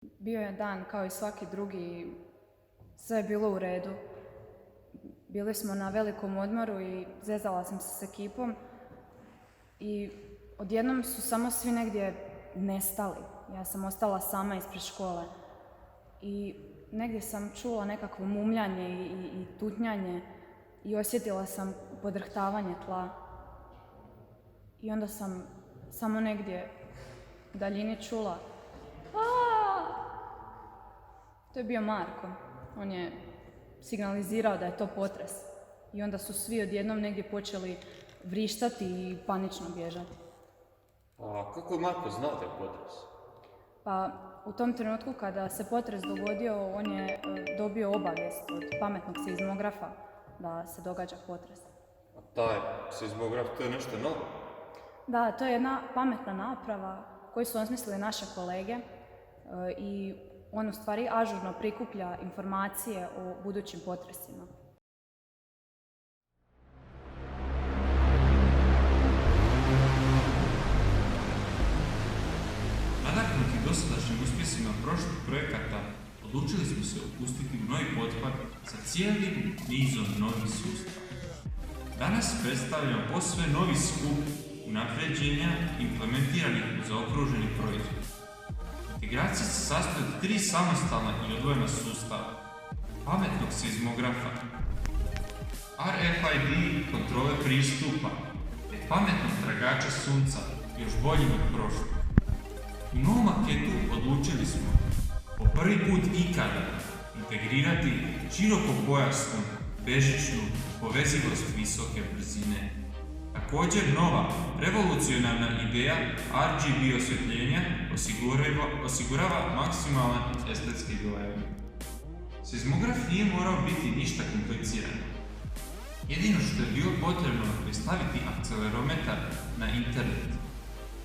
Bio je dan kao i svaki drugi, sve je bilo u redu. Bili smo na velikom odmoru i zezala sam se s ekipom i odjednom su samo svi negdje nestali. Ja sam ostala sama ispred škole i negdje sam čula nekakvo mumljanje i tutnjanje i osjetila sam podrhtavanje tla. I onda sam samo negdje u daljini čula To je bio Marko. On je signalizirao da je to potres. I onda su svi odjednom negdje počeli vrištati i panično bježati. A kako je Marko znao da je potres? Pa u tom trenutku kada se potres dogodio, on je dobio obavijest od pametnog seizmografa da se događa potres. A taj seizmograf, to je nešto novo? Da, to je jedna pametna naprava koju su osmislili naše kolege i on u stvari ažurno prikuplja informacije o budućim potresima. Nadahnuti dosadašnjim uspjesima prošlih projekata, odlučili smo se upustiti u novi pothvat sa cijelim nizom novih sustava. Danas predstavljamo posve novi skup unapređenja implementiranih u zaokruženi proizvod. Integracija se sastoji od 3 samostalna i odvojena sustava: pametnog seizmografa, RFID kontrole pristupa te pametnog tragača sunca, još boljim od prošlog. U novu maketu odlučili smo po prvi put ikada integrirati širokopojasnu, bežičnu povezivost visoke brzine. Također nova, revolucionarna ideja RGB osvjetljenja osigurava maksimalan estetski dojam. Seizmograf nije morao biti ništa kompliciran. Jedino što je bilo potrebno je staviti akcelerometar na internet,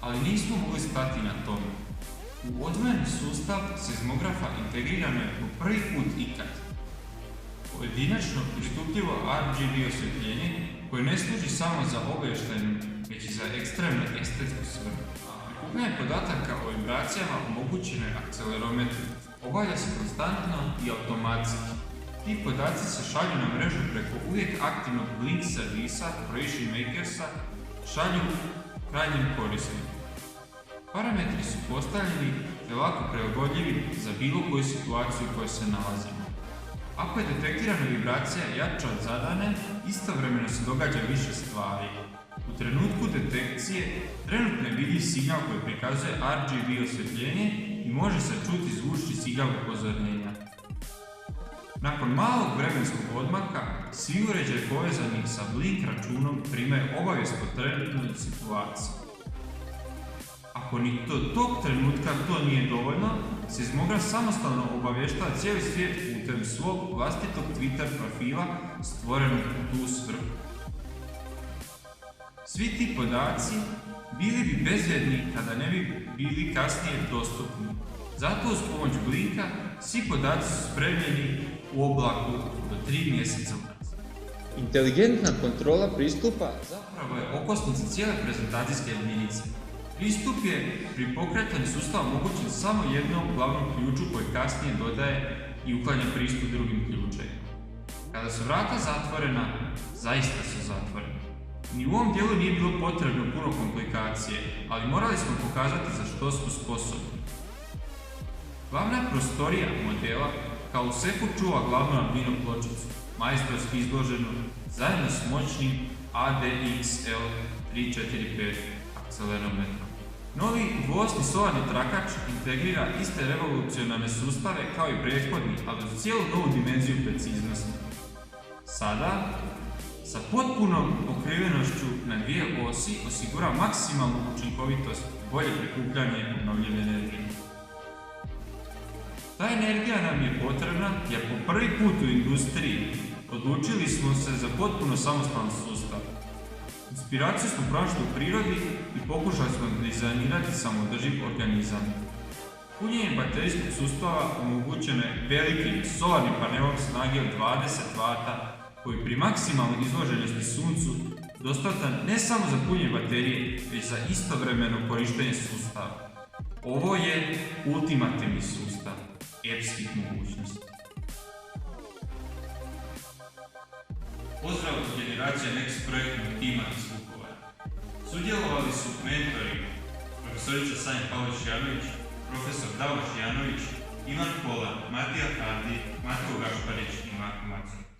ali nismo mogli stati na tome. U odvojeni sustav seizmografa integrirano je po prvi put ikad pojedinačno pristupljivo RGB osvjetljenje koje ne služi samo za obavještajnu, već i za ekstremnu estetsku svrhu. Prikupljanje podataka o vibracijama omogućeno je akcelerometru. Obavlja se konstantno i automatski. Ti podaci se šalju na mrežu preko uvijek aktivnog Blink servisa Operation Makersa, šalju krajnjem korisniku. Parametri su postavljeni te lako prilagodljivi za bilo koju situaciju u kojoj se nalazimo. Ako je detektirana vibracija jača od zadane, istovremeno se događa više stvari. U trenutku detekcije trenutno je vidljiv signal koji prikazuje RGB osvjetljenje i može se čuti zvučni signal upozorenja. Nakon malog vremenskog odmaka, svi uređaji povezani sa Blink računom primaju obavijest o trenutnoj situaciji. Ako ni tog trenutka to nije dovoljno, seizmograf samostalno obavještava cijeli svijet putem svog vlastitog Twitter profila stvorenog u tu svrhu. Svi ti podaci bili bi bezvrijedni kada ne bi bili kasnije dostupni. Zato uz pomoć Blinka svi podaci su spremljeni u oblaku do 3 mjeseca unazad. Inteligentna kontrola pristupa Zapravo je okosnica cijele prezentacijske jedinice. Pristup je pri pokretanju sustava omogućen samo jednom glavnom ključu koji kasnije dodaje i uklanja pristup drugim ključevima. Kada su vrata zatvorena, zaista su zatvorena. Ni u ovom dijelu nije bilo potrebno puno komplikacije, ali morali smo pokazati za što smo sposobni. Glavna prostorija modela kao u sefu čuva glavnu Arduino pločicu, majstorski izloženu zajedno s moćnim ADXL345 akcelerometrom. Novi dvosni solarni trakač integrira iste revolucionarne sustave kao i prethodni, ali uz cijelu novu dimenziju preciznosti. Sada, sa potpunom pokrivenošću na 2 osi, osigura maksimalnu učinkovitost i bolje prikupljanje obnovljive energije. Ta energija nam je potrebna jer po prvi put u industriji odlučili smo se za potpuno samostalan sustav. Inspiraciju smo pronašli u prirodi i pokušali smo dizajnirati samoodrživ organizam. Punjenje baterijskog sustava omogućeno je velikim solarnim panelom snage od 20 W koji pri maksimalnoj izloženosti suncu dostatan ne samo za punjenje baterije, već za istovremeno korištenje sustava. Ovo je ultimativni sustav epskih mogućnosti. Pozdrav od generacije Next projektnog tima iz Vukovara. Sudjelovali su mentori profesorica Sanja Pavlić-Janović, profesor Davor Janović, Ivan Kola, Matija Hardi, Matko Gašparić i Marko Macun.